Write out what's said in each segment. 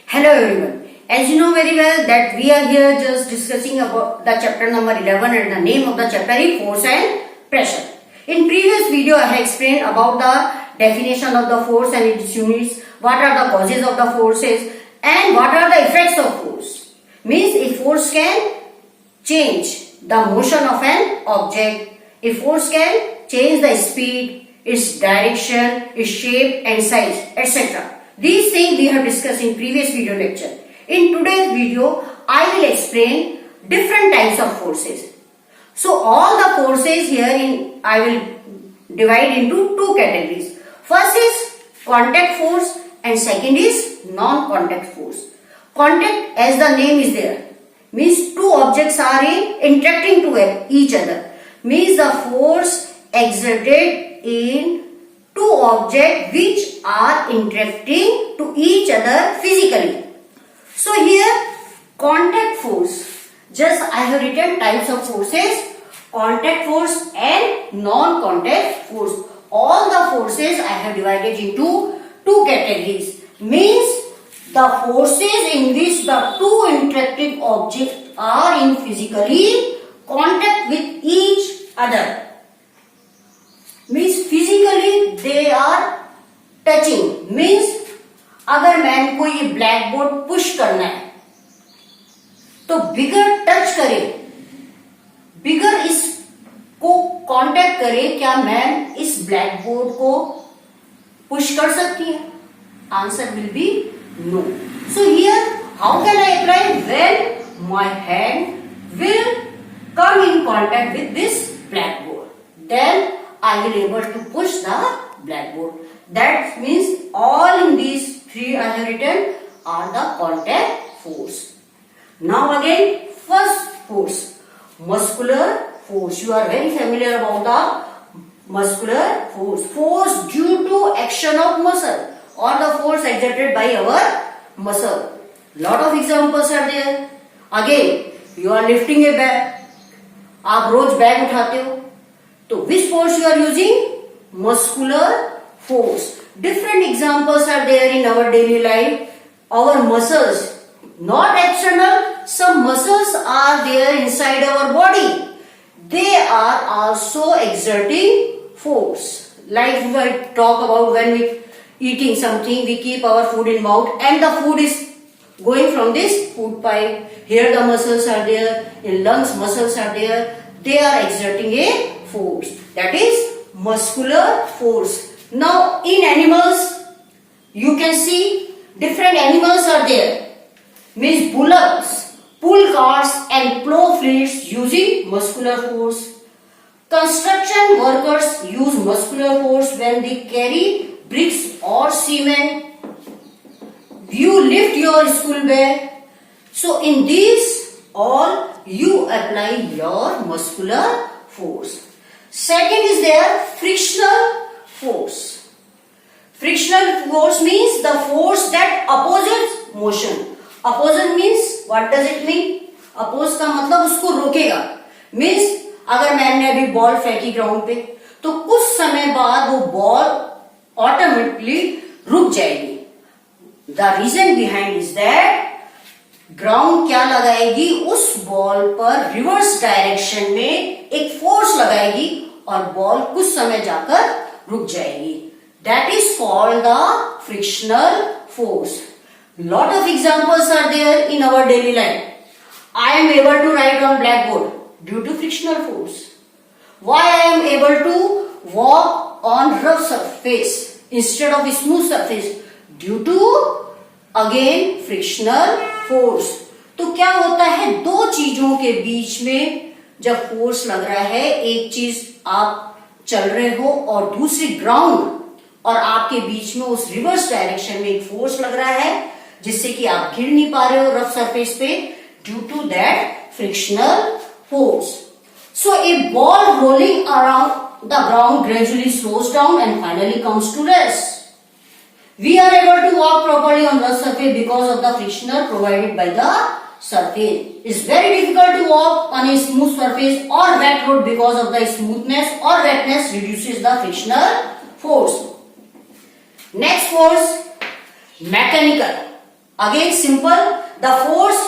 Hello everyone. As you know very well that we are here just discussing about the chapter number 11 and the name of the chapter is force and pressure. In previous video I have explained about the definition of the force and its units, what are the causes of the forces and what are the effects of force. Means a force can change the motion of an object. A force can change the speed, its direction, its shape and size, etc. These things we have discussed in previous video lecture. In today's video, I will explain different types of forces. So all the forces here I will divide into two categories. First is contact force and second is non-contact force. Contact, as the name is there, means two objects are interacting to each other. Means the force exerted in two objects which are interacting to each other physically. So here contact force, just I have written types of forces, contact force and non-contact force. All the forces I have divided into two categories. Means the forces in which the two interacting objects are in physically contact with each other. Means physically they are touching. Means अगर man को ये black board push करना है तो बिगर touch करे, बिगर इसको contact करे, क्या मैन इस ब्लैक बोर्ड को पुश कर सकती है? Answer will be no. So here how can I apply? When my hand will come in contact with this blackboard, then I will able to push the blackboard. That means all in these three I have written are the contact force. Now again, first force, muscular force. You are very familiar about the muscular force. Force due to action of muscle or the force exerted by our muscle. Lot of examples are there. Again, you are lifting a bag. आप रोज bag उठाते हो तो which force you are using? Muscular force. Different examples are there in our daily life. Our muscles, not external, some muscles are there inside our body. They are also exerting force. Like we talk about when we eating something, we keep our food in mouth and the food is going from this food pipe. Here the muscles are there, in lungs muscles are there. They are exerting a force. That is muscular force. Now in animals, you can see different animals are there. Means bullocks pull carts and plow fields using muscular force. Construction workers use muscular force when they carry bricks or cement. You lift your school bag. So in these all you apply your muscular force. Second is there frictional force. Frictional force means the force that opposes motion. Opposes means what does it mean? Oppose का मतलब उसको रोकेगा. Means अगर मैंने अभी ball फेंकी ground पे तो कुछ समय बाद वो बॉल ऑटोमेटिकली रुक जाएगी. The reason behind is that ground क्या लगाएगी? उस बॉल पर रिवर्स डायरेक्शन में एक फोर्स लगाएगी और बॉल कुछ समय जाकर रुक जाएगी. That is called the frictional force. Lot of examples are there in our daily life. I am able to write on blackboard due to frictional force. Why I am able to walk on rough surface instead of smooth surface? Due to again frictional force. तो क्या होता है, दो चीजों के बीच में जब force लग रहा है, एक चीज आप चल रहे हो और दूसरी ग्राउंड, और आपके बीच में उस रिवर्स डायरेक्शन में एक फोर्स लग रहा है जिससे कि आप गिर नहीं पा रहे हो रफ सरफेस पे, due to that frictional force. So a ball rolling around the ground gradually slows down and finally comes to rest. We are able to walk properly on the surface because of the frictional provided by the surface. It's very difficult to walk on a smooth surface or wet road because of the smoothness or wetness reduces the frictional force. Next force, mechanical. Again simple, the force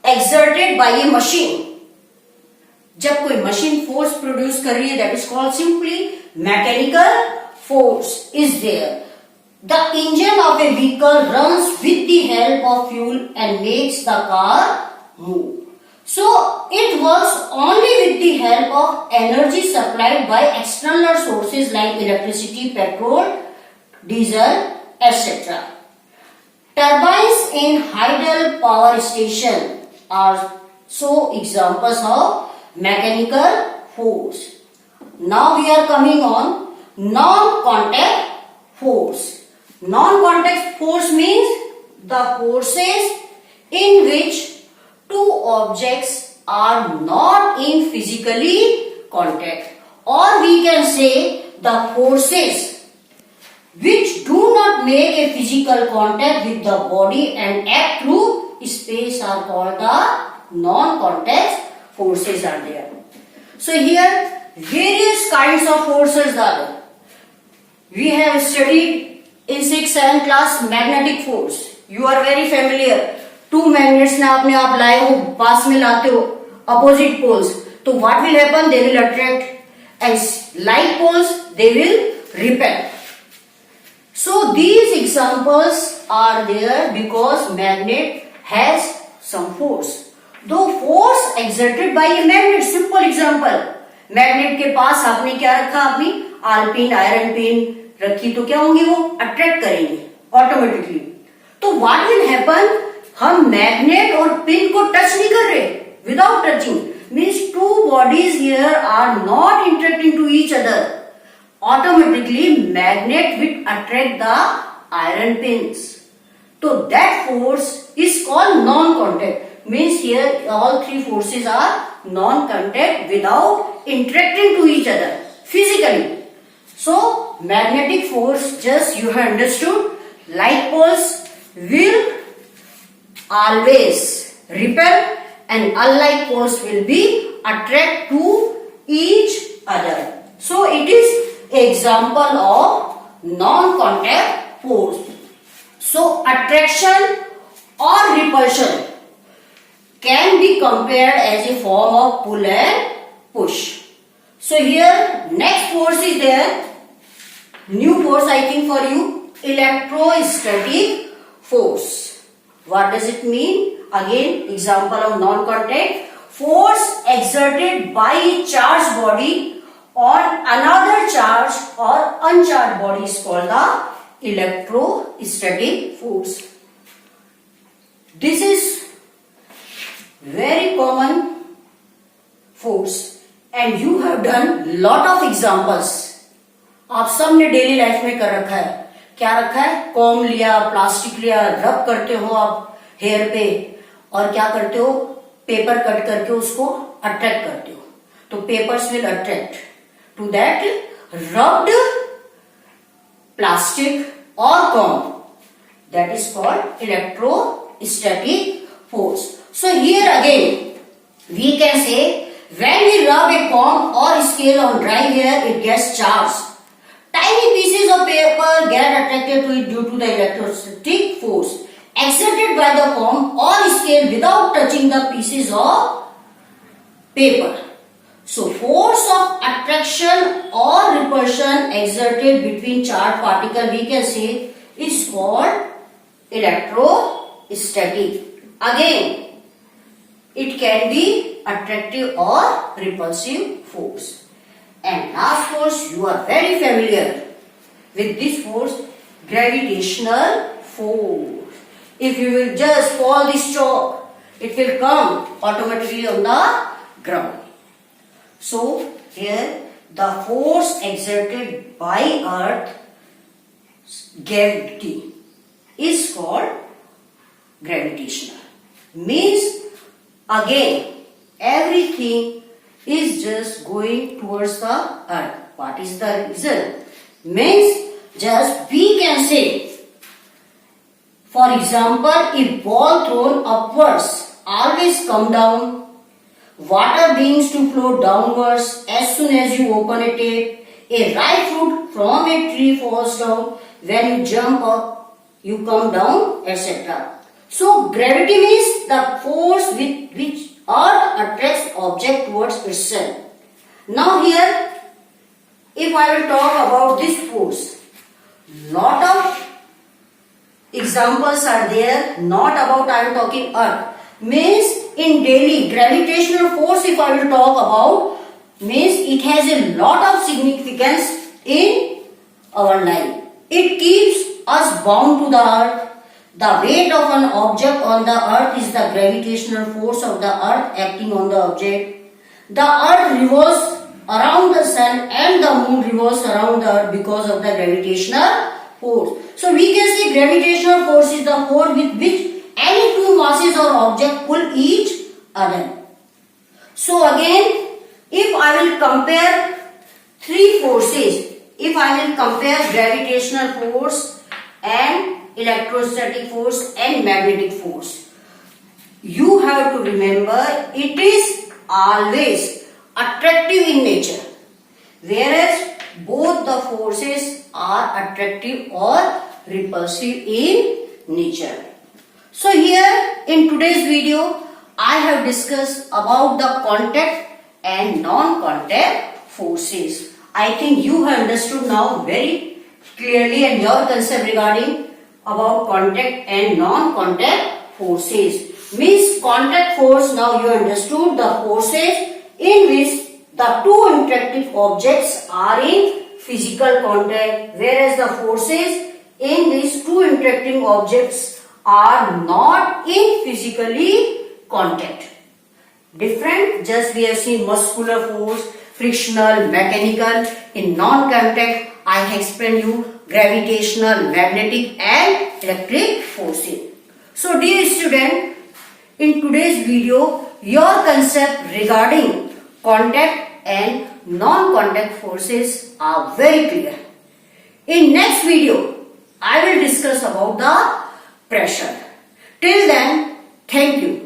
exerted by a machine. जब कोई machine force produce कर रही है, that is called simply mechanical force is there. The engine of a vehicle runs with the help of fuel and makes the car move. So it works only with the help of energy supplied by external sources like electricity, petrol, diesel, etc. Turbines in hydel power station are so examples of mechanical force. Now we are coming on non-contact force. Non-contact force means the forces in which two objects are not in physically contact, or we can say the forces which do not make a physical contact with the body and act through space are called the non-contact forces are there. So here various kinds of forces are there. We have studied in 6th 7th class magnetic force. You are very familiar. Two magnets ने आपने आप लाए हो, पास में लाते हो opposite poles, तो what will happen, they will attract and like poles they will repel. So these examples are there because magnet has some force. दो force exerted by a magnet. Simple example, magnet के पास आपने क्या रखा, अपनी आलपिन iron pin रखी, तो क्या होंगी, वो अट्रैक्ट करेंगे ऑटोमेटिकली. तो व्हाट विल हैपन, हम मैग्नेट और पिन को टच नहीं कर रहे, without touching means two bodies here are not interacting to each other. Automatically magnet will attract the iron pins. तो that force is called non contact. Means here all three forces are non contact without interacting to each other physically. So magnetic force, just you have understood, like poles will always repel and unlike poles will be attract to each other. So it is example of non-contact force. So attraction or repulsion can be compared as a form of pull and push. So here next force is there, new force I think for you, electrostatic force. What does it mean? Again, example of non-contact force exerted by a charged body on another charged or uncharged body is called the electrostatic force. This is very common force and you have done lot of examples. आप सबने daily life में कर रखा है. क्या रखा है, com लिया, प्लास्टिक लिया, रब करते हो आप हेयर पे, और क्या करते हो, पेपर कट करके उसको अट्रैक्ट करते हो. तो papers will attract to that rubbed plastic और comb. That is called electrostatic force. So here again we can say when we rub a comb or scale on dry hair, it gets charged. Tiny pieces of paper get attracted to it due to the electrostatic force exerted by the comb or scale without touching the pieces of paper. So force of attraction or repulsion exerted between charged particle we can say is called electrostatic. Again, it can be attractive or repulsive force. And last force, you are very familiar with this force, gravitational force. If you will just fall this chalk, it will come automatically on the ground. So here the force exerted by Earth's gravity is called gravitational. Means again everything is just going towards the earth. What is the reason? Means just we can say, for example, if ball thrown upwards always come down, water begins to flow downwards as soon as you open a tap. A ripe fruit from a tree falls down. When you jump up, you come down, etc. So gravity means the force with which earth attracts object towards itself. Now here, if I will talk about this force, lot of examples are there, not about I am talking earth. Means in daily gravitational force, if I will talk about, means it has a lot of significance in our life. It keeps us bound to the earth. The weight of an object on the earth is the gravitational force of the earth acting on the object. The earth revolves around the sun and the moon revolves around the earth because of the gravitational force. So we can say gravitational force is the force with which any two masses or object pull each other. So again, if I will compare three forces, if I will compare gravitational force and electrostatic force and magnetic force, you have to remember it is always attractive in nature, whereas both the forces are attractive or repulsive in nature. So here in today's video, I have discussed about the contact and non-contact forces. I think you have understood now very clearly and your concept regarding about contact and non-contact forces. Means contact force, now you understood the forces in which the two interactive objects are in physical contact, whereas the forces in which two interacting objects are not in physically contact. Different, just we have seen muscular force, frictional, mechanical. In non-contact, I have explained you gravitational, magnetic and electric forces. So dear student, in today's video, your concept regarding contact and non-contact forces are very clear. In next video, I will discuss about the pressure. Till then, thank you.